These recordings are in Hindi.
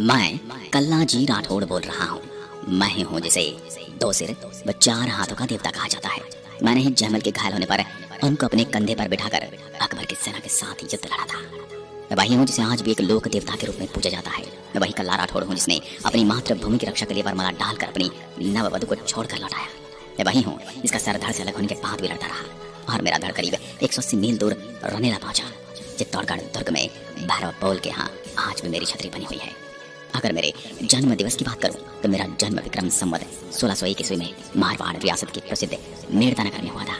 मैं कल्लाजी राठौड़ बोल रहा हूँ। मैं ही हूँ जिसे दो सिर व चार हाथों का देवता कहा जाता है। मैंने ही जयमल के घायल होने पर उनको अपने कंधे पर बिठाकर अकबर की सेना के साथ युद्ध लड़ा था। मैं वही हूँ जिसे आज भी एक लोक देवता के रूप में पूजा जाता है। मैं वही कल्ला राठौड़ हूँ जिसने अपनी मातृभूमि की रक्षा के लिए वरमाला डालकर अपनी नववधु को छोड़कर लौटाया। मैं वही हूँ जिसका सर धड़ से अलग होने के बाद भी लड़ता रहा और मेरा धड़ करीब 180 मील दूर रनेला पहुंचा। चित्तौड़गढ़ दुर्ग में भैरव पोल के यहाँ आज भी मेरी छतरी बनी हुई है। अगर मेरे जन्म दिवस की बात करूं तो मेरा जन्म विक्रम संवत 1601 ईस्वी में मारवाड़ रियासत के प्रसिद्ध मेड़ता नगर में हुआ था।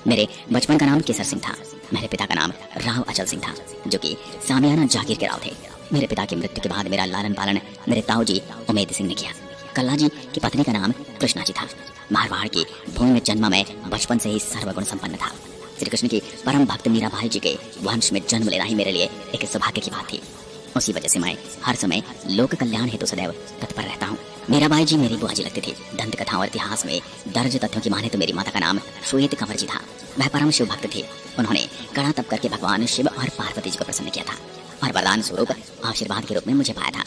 मेरे बचपन का नाम केसर सिंह था। मेरे पिता का नाम राव अचल सिंह था, जो कि सामियाना जागीर के राव थे। मेरे पिता की मृत्यु के बाद मेरा लालन पालन मेरे ताऊजी उमेद सिंह ने किया। कल्ला जी की पत्नी का नाम कृष्णा जी था। मारवाड़ की भूमि में जन्मा मैं बचपन से ही सर्वगुण संपन्न था। श्री कृष्ण की परम भक्त मीराबाई जी के वंश में जन्म लेना ही मेरे लिए एक सौभाग्य की बात थी। उसी वजह से मैं हर समय लोक कल्याण हेतु सदैव तत्पर रहता हूँ। मीराबाई जी मेरी बुआ जी लगती थी। दंत कथाओं और इतिहास में दर्ज तथ्यों की माने तो मेरी माता का नाम श्वेत कंवर जी था। वह परम शिव भक्त थे। उन्होंने कड़ा तप करके भगवान शिव और पार्वती जी को प्रसन्न किया था और वरदान स्वरूप आशीर्वाद के रूप में मुझे पाया था।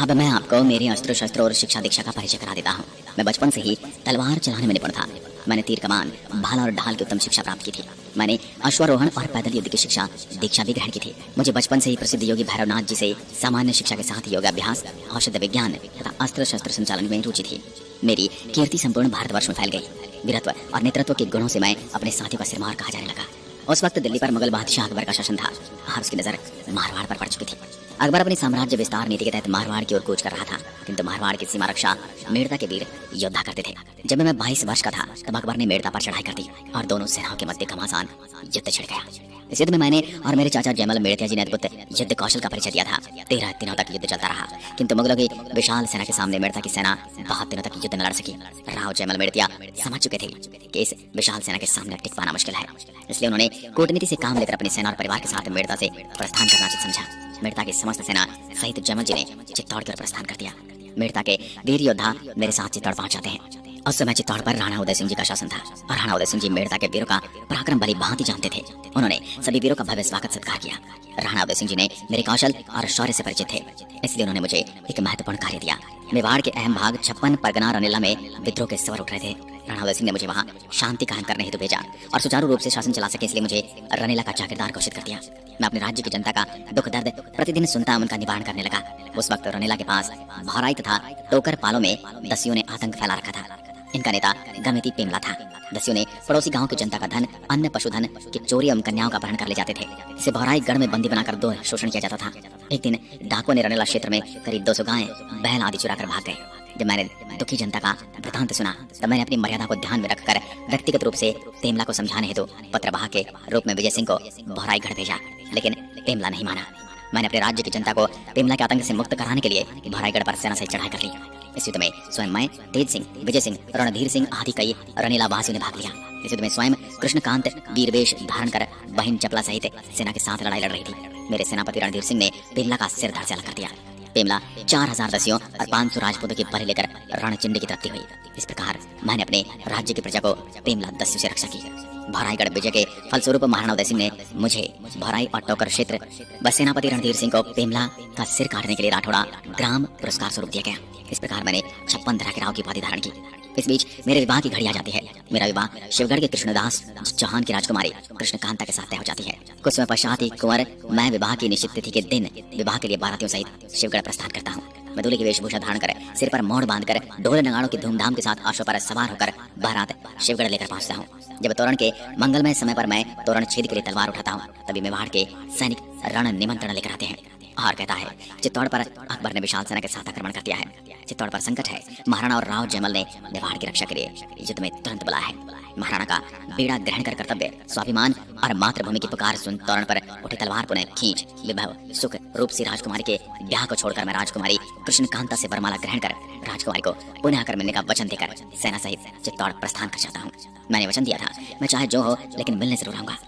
अब मैं आपको मेरे अस्त्र शस्त्र और शिक्षा दीक्षा का परिचय करा देता हूँ। मैं बचपन से ही तलवार चलाने में निपुण था। मैंने तीर कमान, भाला और ढाल की उत्तम शिक्षा प्राप्त की थी। मैंने अश्वारोहण और पैदल युद्ध की शिक्षा दीक्षा भी ग्रहण की थी। मुझे बचपन से ही प्रसिद्ध योगी भैरवनाथ जी से सामान्य शिक्षा के साथ योगाभ्यास, औषध विज्ञान तथा अस्त्र शस्त्र संचालन में रुचि थी। मेरी कीर्ति संपूर्ण भारतवर्ष में फैल गई। वीरत्व और नेतृत्व के गुणों से मैं अपने साथियों का सिरमौर कहा जाने लगा। उस वक्त दिल्ली पर मुगल बादशाह अकबर का शासन था और उसकी नजर मारवाड़ पर पड़ चुकी थी। अकबर अपनी साम्राज्य विस्तार नीति के तहत मारवाड़ की ओर कूच कर रहा था, किंतु मारवाड़ की सीमा रक्षा मेड़ता के वीर योद्धा करते थे। जब मैं 22 वर्ष का था तब अकबर ने मेड़ता पर चढ़ाई कर दी और दोनों सेनाओं के मध्य घमासान युद्ध छिड़ गया। इस युद्ध में मैंने और मेरे चाचा जयमल मेड़तिया जी ने अद्भुत युद्ध कौशल का परिचय दिया था। 13 दिनों तक युद्ध चलता रहा, किंतु मुगलों की विशाल सेना के सामने मेड़ता की सेना बहुत दिनों तक युद्ध न लड़ सकी। राव जयमल मेड़तिया समझ चुके थे कि इस विशाल सेना के सामने टिक पाना मुश्किल है, इसलिए उन्होंने कूटनीति से काम लेकर अपनी सेना और परिवार के साथ मेड़ता से प्रस्थान करना उचित समझा। मेड़ता की समस्त सेना सहित जयमल जी ने चित्तौड़ की ओर प्रस्थान कर दिया। मेड़ता के वीर योद्धा मेरे साथ चित्तौड़ पहुंच जाते हैं। उस समय चित्तौड़ पर राणा उदय सिंह जी का शासन था और राणा उदय सिंह जी मेड़ता के वीरों का पराक्रम भली भांति जानते थे। उन्होंने सभी वीरों का भव्य स्वागत सत्कार किया। राणा उदय सिंह जी ने मेरे कौशल और शौर्य से परिचित थे, इसलिए उन्होंने मुझे एक महत्वपूर्ण कार्य दिया। मेवाड़ के अहम भाग 56 परगना रनेला में विद्रोह के स्वर उठ रहे थे। राणा उदय सिंह ने मुझे वहां शांति कायम करने हेतु भेजा और सुचारू रूप से शासन चला सके इसलिए मुझे रनेला का जागीरदार घोषित कर दिया। मैं अपने राज्य की जनता का दुख दर्द प्रतिदिन सुनता उनका निवारण करने लगा। उस वक्त रनेला के पास भौराई तथा टोकर पालों में दस्युओं ने आतंक फैला रखा था। इनका नेता गमिति पेमला था। दस्युओं ने पड़ोसी गांव की जनता का धन, अन्न, पशुधन की चोरी एवं कन्याओं का अपहरण कर ले जाते थे। इसे भौराई गढ़ में बंदी बनाकर दो शोषण किया जाता था। एक दिन डाकुओं ने रनेला क्षेत्र में करीब 200 गायें, बैल आदि चुरा कर भाग गए। जब मैंने दुखी जनता का वृतांत सुना तब मैंने अपनी मर्यादा को ध्यान में रखकर व्यक्तिगत रूप से तेमला को समझाने हेतु पत्रवाहक के रूप में विजय सिंह को भौराई गढ़ भेजा, लेकिन तेमला नहीं माना। मैंने अपने राज्य की जनता को तेमला के आतंक से मुक्त कराने के लिए भौराईगढ़ पर सेना से चढ़ाई कर ली। इस युद्ध में स्वयं मैं, तेज सिंह, विजय सिंह, रणधीर सिंह आदि कई रनेला वासियों ने भाग लिया। इस युद्ध में स्वयं कृष्णकांत वीरवेश धारण कर बहिन चपला सहित सेना के साथ लड़ाई लड़ रही थी। मेरे सेनापति रणधीर सिंह ने पेमला का सिर धड़ से अलग कर दिया। पेमला 4000 दस्युओं और 500 राजपूतों की बलि लेकर रणचिंडी की तरफ हुई। इस प्रकार मैंने अपने राज्य की प्रजा को पेमला दस्यु से रक्षा की। भौराईगढ़ विजय के फलस्वरूप महाराणा उदय सिंह ने मुझे भौराई और टोकर क्षेत्र व सेनापति रणधीर सिंह को पेमला का सिर काटने के लिए राठौड़ा ग्राम पुरस्कार स्वरूप दिया गया। इस प्रकार मैंने 56 तरह के राव की उपाधि धारण की। इस बीच मेरे विवाह की घड़ी आ जाती है। मेरा विवाह शिवगढ़ के कृष्णदास चौहान की राजकुमारी कृष्णकांता के साथ तय हो जाती है। कुछ समय पश्चात ही कुंवर मैं विवाह की निश्चित तिथि के दिन विवाह के लिए बारातियों सहित शिवगढ़ प्रस्थान करता हूँ। मैं दूल्हे की वेशभूषा धारण कर सिर पर मोड़ बांधकर ढोल नगाड़ों की धूमधाम के साथ अश्व पर सवार होकर बारात शिवगढ़ लेकर पहुंचता हूँ। जब तोरण के मंगलमय समय पर मैं तोरण छेद के लिए तलवार उठाता हूँ तभी मेवाड़ के सैनिक रण निमंत्रण लेकर आते हैं और कहता है चित्तौड़ पर अकबर ने विशाल सेना के साथ आक्रमण कर दिया है। चित्तौड़ पर संकट है। महाराणा और राव जयमल ने मेवाड़ की रक्षा के लिए युद्ध में तुरंत बुलाया है। महाराणा का बेड़ा ग्रहण कर कर्तव्य, स्वाभिमान और मातृभूमि की पुकार सुन तोरण पर उठी तलवार पुनः खींच विभव सुख रूप से राजकुमारी के ब्याह को छोड़कर मैं राजकुमारी कृष्णकांता से वरमाला ग्रहण कर राजकुमारी को पुनः आकर मिलने का वचन देकर सेना सहित चित्तौड़ प्रस्थान कर जाता हूँ। मैंने वचन दिया था मैं चाहे जो हो लेकिन मिलने जरूर आऊंगा।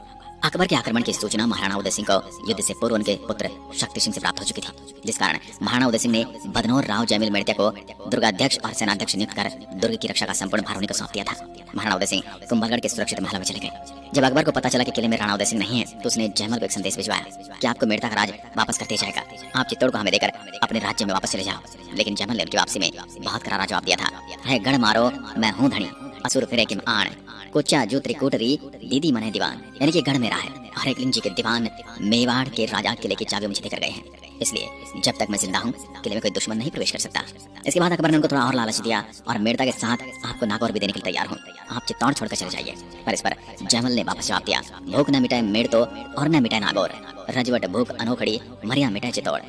अकबर के आक्रमण की सूचना महाराणा उदय सिंह को युद्ध से पूर्व उनके पुत्र शक्ति सिंह से प्राप्त हो चुकी थी, जिस कारण महाराणा उदय सिंह ने बदनौर राव जयमिल मेड़ते को दुर्गाध्यक्ष और सेनाध्यक्ष नियुक्त कर दुर्ग की रक्षा का संपूर्ण भार उन्हीं को सौंप दिया था। महाराणा उदय सिंह कुंभलगढ़ के सुरक्षित महलों में चले गए। जब अकबर को पता चला कि किले में राणा उदय सिंह नहीं है तो उसने जयमल को एक संदेश भिजवाया कि आपको मेड़ता का राज वापस करते जाएगा, आप चित्तौड़ को हमें देकर अपने राज्य में वापस चले जाओ। लेकिन जयमल ने उनकी वापसी में बहुत करारा जवाब दिया था, है गढ़ मारो मैं हूँ धनी, असुर फिरे किम आण, कोचा जो त्रिकूटरी दीदी मने दीवान। यानी कि गढ़ में रहा है और एकलिंग जी के दीवान मेवाड़ के राजा किले की चाबी मुझे देकर गए हैं, इसलिए जब तक मैं जिंदा हूँ किले में कोई दुश्मन नहीं प्रवेश कर सकता। इसके बाद अकबर ने उनको थोड़ा और लालच दिया और मेड़ता के साथ आपको नागौर भी देने के लिए तैयार हूँ, आप चित्तौड़ छोड़कर चले जाइए। पर इस पर जयमल ने वापस जवाब दिया, भूख न मिटाए मेड़ तो और न मिटाए नागौर, रजवट भूख अनोखड़ी मरिया मिटाए चित्तौड़।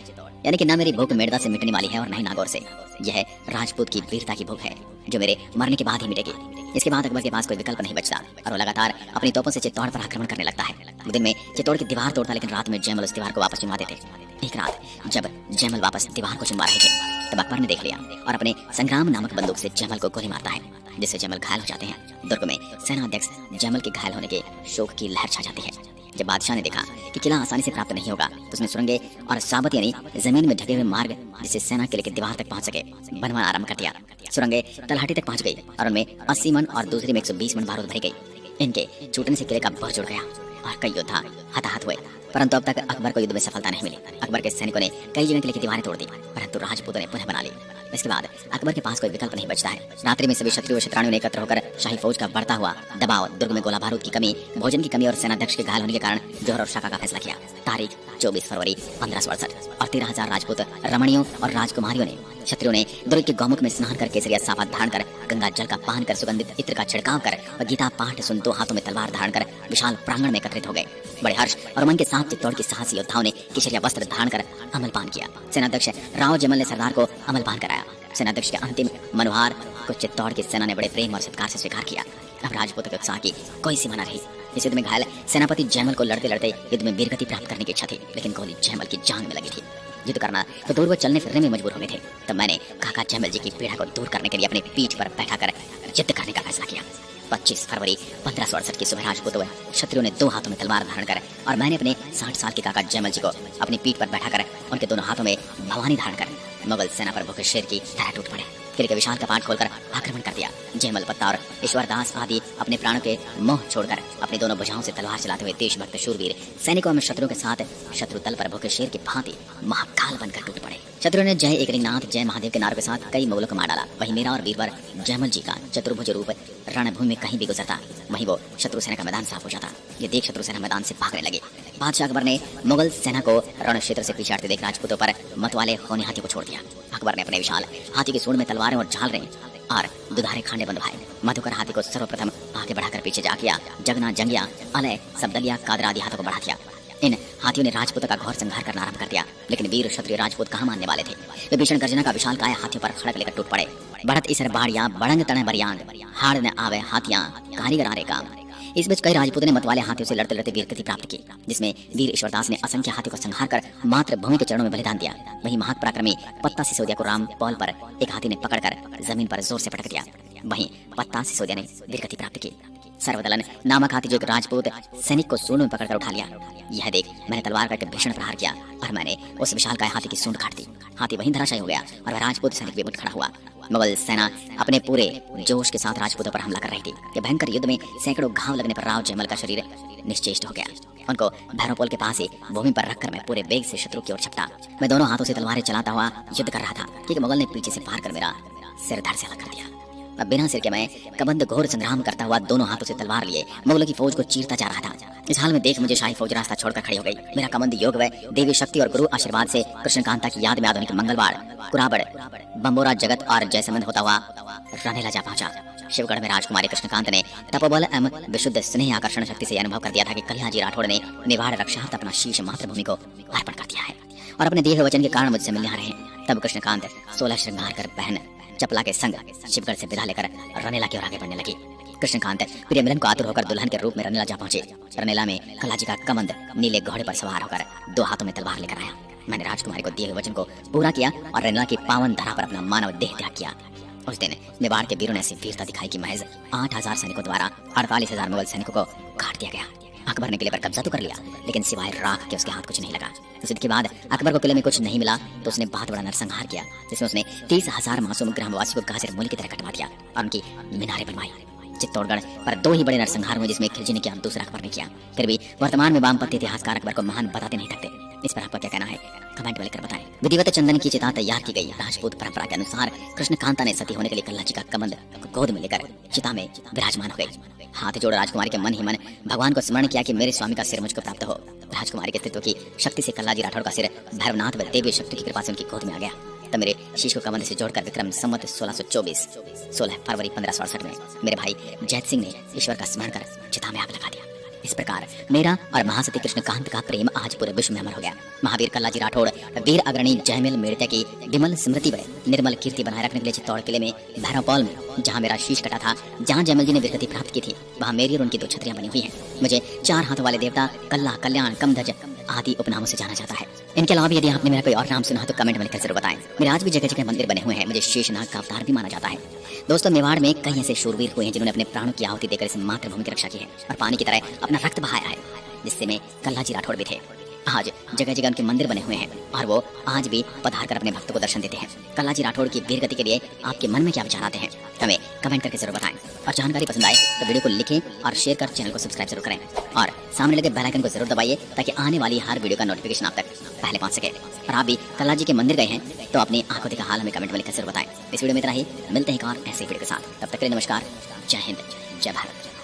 यानी कि ना मेरी भूख मेड़ता से मिटने वाली है और न ही नागौर से, यह राजपूत की वीरता की भूख है जो मेरे मरने के बाद ही मिटेगी। इसके बाद अकबर के पास कोई विकल्प नहीं बचता और वो लगातार अपनी तोपों से चित्तौड़ पर आक्रमण करने लगता है। वो दिन में चित्तौड़ की दीवार तोड़ता, लेकिन रात में जयमल उस दीवार को वापस चुनवा देते। एक रात जब जयमल वापस दीवार को चुनवा रहे थे तब अकबर ने देख लिया और अपने संग्राम नामक बंदूक से जयमल को गोली मारता है, जिससे जयमल घायल हो जाते हैं। दुर्ग में सेनाध्यक्ष जयमल के घायल होने के शोक की लहर छा जाती है। जब बादशाह ने देखा कि किला आसानी से प्राप्त नहीं होगा तो उसने सुरंगे और साबत यानी जमीन में ढके हुए मार्ग जिससे सेना किले की दीवार तक पहुंच सके बनवाना आरंभ कर दिया। सुरंगे तलहटी तक पहुंच गई और उनमें 80 मन और दूसरी में 120 मन बारूद भरी गई। इनके छूटने से किले का भर जुड़ गया और कई योद्धा हताहत हुए, परंतु अब तक अकबर को युद्ध में सफलता नहीं मिली। अकबर के सैनिकों ने कई जगह किले की दीवारें तोड़ दी, परंतु राजपूतों ने पुनः बना ली। इसके बाद अकबर के पास कोई विकल्प नहीं बचता है। रात्रि में सभी क्षत्रियों शत्राणियों ने एकत्र होकर शाही फौज का बढ़ता हुआ दबाव, दुर्ग में गोला बारूद की कमी, भोजन की कमी और सेनाध्यक्ष के घायल होने के कारण जोहर और शाका का फैसला किया। तारीख 24 फरवरी 1568 और 13,000 राजपूत रमणियों और राजकुमारियों ने क्षत्रियों ने दुर्ग के गौमुख में स्नान कर केसरिया साफा धारण कर गंगा जल का पान कर सुगंधित इत्र का छिड़काव कर और गीता पाठ सुन दो हाथों में तलवार धारण कर विशाल प्रांगण में एकत्रित हो गए। बड़े हर्ष और मन के साथ चित्तौड़ के साहसी योद्धाओं ने केसरिया वस्त्र धारण कर अमलपान किया। सेनाध्यक्ष राव जयमल ने सरदार को अमलपान कराया। सेनाध्यक्ष के अंतिम मनोहार को चित्तौड़ की सेना ने बड़े प्रेम और सत्कार से स्वीकार किया। अब राजपूतों के उत्साह की कोई सीमा न रही। इस युद्ध में घायल सेनापति जयमल को लड़ते लड़ते युद्ध में वीरगति प्राप्त करने की इच्छा थी, लेकिन गोली जयमल की जांग में लगी थी। युद्ध करना तो दूर वो चलने फिरने में मजबूर हो गए थे। तब मैंने काका जयमल जी की पीड़ा को दूर करने के लिए अपनी पीठ पर बैठाकर युद्ध करने का फैसला किया। 25 फरवरी 1568 की सुबह राजपूतों व क्षत्रियों ने 2 हाथों में तलवार धारण कर और मैंने अपने 60 साल के काका जयमल जी को अपनी पीठ पर बैठाकर उनके दोनों हाथों में भवानी धारण कर मुगल सेना पर भूखे शेर की तरह टूट पड़े। किले के विशाल कपाट खोलकर आक्रमण कर दिया। जयमल पत्ता और ईश्वरदास आदि अपने प्राणों के मोह छोड़कर अपनी दोनों भुजाओं से तलवार चलाते हुए देशभक्त शूरवीर सैनिकों में शत्रुओं के साथ शत्रु तल पर भूखे शेर की भांति महाकाल बनकर टूट पड़े। शत्रुओं ने जय एकलिंगनाथ जय महादेव के नारों के साथ कई मुगलों को मार डाला। वहीं मेरा और वीरवर जयमल जी का चतुर्भुज रूप रणभूमि में कहीं भी गुजरता, वहीं वो शत्रु सेना का मैदान साफ हो जाता। ये देख शत्रु सेना मैदान से भागने लगे। बादशाह अकबर ने मुगल सेना को रण क्षेत्र से पीछे हटते देख राजपूतों पर मतवाले होने हाथी को छोड़ दिया। अकबर ने अपने विशाल हाथी की सूंड में तलवारें और झालरें और दुधारे खांडे बंधवाए। मधुकर हाथी को सर्वप्रथम आगे बढ़ाकर पीछे जा किया। जगना, जंगिया, अलय, सबदलिया, कादरा आदि हाथों को बढ़ा दिया। इन हाथियों ने राजपूतों का घोर संहार करना आरंभ कर दिया, लेकिन वीर क्षत्रिय राजपूत कहाँ मानने वाले थे। वे भीषण गर्जना का विशाल काय हाथियों पर खड़क लेकर टूट पड़े। बढ़त इसर बाड़िया बड़ंग तने बरियांग, हाड़ न आवे हाथियां कारीगर आरे काम। इस बीच कई राजपूतों ने मतवाले हाथियों से लड़ते लड़ते वीरगति प्राप्त की, जिसमें वीर ईश्वरदास ने असंख्य हाथियों का संहार कर मातृभूमि के चरणों में बलिदान दिया। वहीं महापराक्रमी पत्ता सिसोदिया को राम पौल पर एक हाथी ने पकड़कर जमीन पर जोर से पटक दिया। वहीं पत्ता सिसोदिया ने वीरगति प्राप्त की। सर्वदलन नामक हाथी जो एक राजपूत सैनिक को सूंड में पकड़कर उठा लिया। यह देख मैंने तलवार का भीषण प्रहार किया और मैंने उस विशाल काय हाथी की सूंड काट दी। हाथी वहीं धराशायी हो गया और वह राजपूत सैनिक भी उठ खड़ा हुआ। मुगल सेना अपने पूरे जोश के साथ राजपूतों पर हमला कर रही थी। ये भयंकर युद्ध में सैकड़ों घाव लगने पर राव जयमल का शरीर निश्चेष्ट हो गया। उनको भैरवपोल के पास ही भूमि पर रखकर मैं पूरे वेग से शत्रु की ओर छपटा। मैं दोनों हाथों से तलवारें चलाता हुआ युद्ध कर रहा था कि मुगल ने पीछे से फार कर मेरा सिर धड़ से अलग कर दिया। अब बिना सिर के मैं कबंध घोर संग्राम करता हुआ दोनों हाथों से तलवार लिए मुगलों की फौज को चीरता जा रहा था। इस हाल में देख मुझे शाही फौज रास्ता छोड़कर खड़ी हो गई। मेरा कबंध योग व देवी शक्ति और गुरु आशीर्वाद से कृष्णकांता की याद में आधुनिक मंगलवाड़, कुराबड़, बंबोरा जगत और जयसमंद होता हुआ रनेला जा पहुंचा। शिवगढ़ में राजकुमारी कृष्णकांत ने तपोबल एवं विशुद्ध स्नेह आकर्षण शक्ति से अनुभव कर दिया था कि कल्याणजी राठौड़ ने निवाड़ रक्षार्थ अपना शीश मातृभूमि को अर्पण कर दिया है और अपने दिए हुए वचन के कारण मुझसे मिलने आ रहे हैं। तब कृष्णकांत 16 श्रृंगार कर बहन चपला के संग शिवगढ़ से विदा लेकर रनेला की ओर आगे बढ़ने लगी। कृष्णकांत प्रिय मिलन को आतुर होकर दुल्हन के रूप में रनेला जा पहुंचे। रनेला में कलाजी का कमंद नीले घोड़े पर सवार होकर 2 हाथों में तलवार लेकर आया। मैंने राजकुमारी को दिए हुए वचन को पूरा किया और रनेला की पावन धरा पर अपना मानव देह त्याग किया। उस दिन मेवाड़ के वीरों ने ऐसी वीरता दिखाई कि महज 8,000 सैनिकों द्वारा 48,000 मुगल सैनिकों को काट दिया गया। अकबर ने किले पर कब्जा तो कर लिया, लेकिन सिवाय राख के उसके हाथ कुछ नहीं लगा। इस युद्ध के बाद अकबर को किले में कुछ नहीं मिला तो उसने बहुत बड़ा नरसंहार किया, जिसमें उसने 30,000 मासूम ग्रामवासियों को गाजर मूली की तरह कटवा दिया और उनकी मीनारें बनवाई। चित्तौड़गढ़ पर 2 ही बड़े नरसंहार हुए, जिसमें खिलजी ने किया, दूसरा अकबर ने किया। फिर भी वर्तमान में वामपंथी इतिहासकार अकबर को महान बताते नहीं थकते। इस पर आपका क्या कहना है, कमेंट में लिखकर बताएं। विधिवत चंदन की चिता तैयार की गई। राजपूत परंपरा के अनुसार कृष्णकांता ने सती होने के लिए कल्ला जी का कमंड गोद में लेकर चिता में विराजमान हो गई। हाथ जोड़ राजकुमारी के मन ही मन भगवान को स्मरण किया कि मेरे स्वामी का सिर मुझको प्राप्त हो। राजकुमारी के अस्तित्व की शक्ति से कल्ला जी राठौड़ का सिर भैरवनाथ व देवी शक्ति की कृपा से उनकी गोद में आ गया। तब मेरे शीश को कमंड से जोड़कर विक्रम संवत 1624 16 फरवरी 1567 में मेरे भाई जैत सिंह ने ईश्वर का स्मरण कर चिता में आग लगा दिया। इस प्रकार मेरा और महासती कृष्णकांत का प्रेम आज पूरे विश्व में अमर हो गया। महावीर कल्लाजी राठौड़ वीर अग्रणी जयमिल मेड़ते की विमल स्मृति व निर्मल कीर्ति बनाए रखने के लिए चित्तौड़ किले में भैरवपाल में जहाँ मेरा शीश कटा था, जहाँ जयमिल जी ने वीरगति प्राप्त की थी, वहाँ मेरी और उनकी 2 छतरियां बनी हुई हैं। मुझे 4 हाथों वाले देवता कल्ला, कल्याण, कमधज आदि उपनामों से जाना जाता है। इनके अलावा यदि आपने मेरा कोई और नाम सुना तो कमेंट में लिखकर जरूर बताएं। मेरे आज भी जगह जगह मंदिर बने हुए हैं। मुझे शेषनाग का अवतार भी माना जाता है। दोस्तों, मेवाड़ में कई ऐसे शूरवीर हुए हैं जिन्होंने अपने प्राणों की आहुति देकर इस मातृभूमि की रक्षा की है और पानी की तरह अपना रक्त बहाया है, जिससे में कल्लाजी राठौड़ भी थे। आज जगह जगह उनके मंदिर बने हुए हैं और वो आज भी पधार कर अपने भक्तों को दर्शन देते हैं। कल्लाजी राठौड़ की वीरगति के लिए आपके मन में क्या विचार आते हैं, हमें कमेंट करके जरूर बताएं। और जानकारी पसंद आए तो वीडियो को लिखें और शेयर कर चैनल को सब्सक्राइब जरूर करें और सामने लगे बेल आइकन को जरूर दबाइए ताकि आने वाली हर वीडियो का नोटिफिकेशन आप तक पहले पहुंच सके। और आप भी कल्लाजी के मंदिर गए हैं तो अपनी आंखों देखा हाल हमें कमेंट में लिखकर जरूर बताएं। इस वीडियो में इतना ही, मिलते हैं एक और ऐसे वीडियो के साथ। तब तक के लिए नमस्कार, जय हिंद, जय भारत।